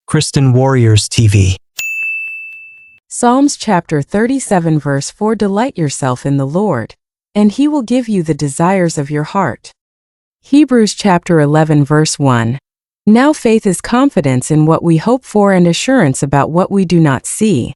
Kristen Warriors TV. Psalms chapter 37 verse 4 Delight yourself in the Lord, and He will give you the desires of your heart. Hebrews chapter 11 verse 1. Now faith is confidence in what we hope for and assurance about what we do not see.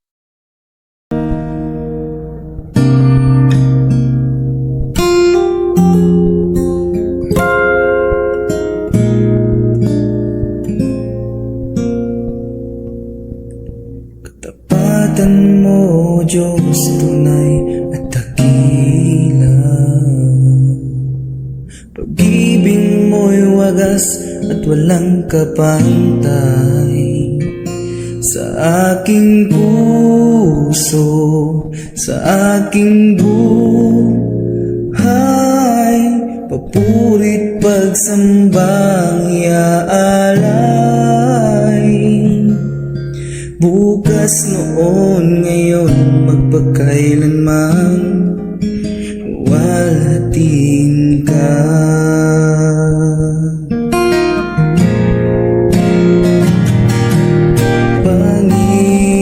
Katapatan mo, Diyos, tunay at dakila. Pag-ibig mo'y wagas at walang kapantay. Sa aking puso, sa aking buhay, papurit pagsambang iaalay. Bukas, noon, ngayon, magpakailanman, walhatiin ka.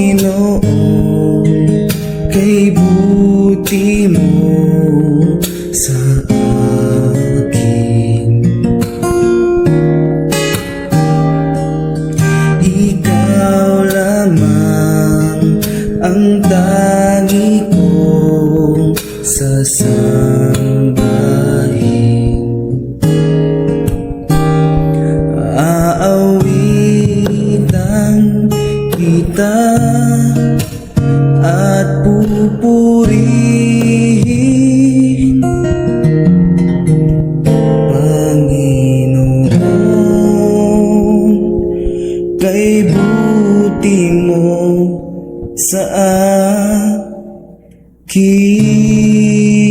Panginoon, kay buti mo sa akin. Ikaw lamang ang tangi kong sasambahin. Aawitan kita at pupurihin, Panginoon, kay buti mo sa akin.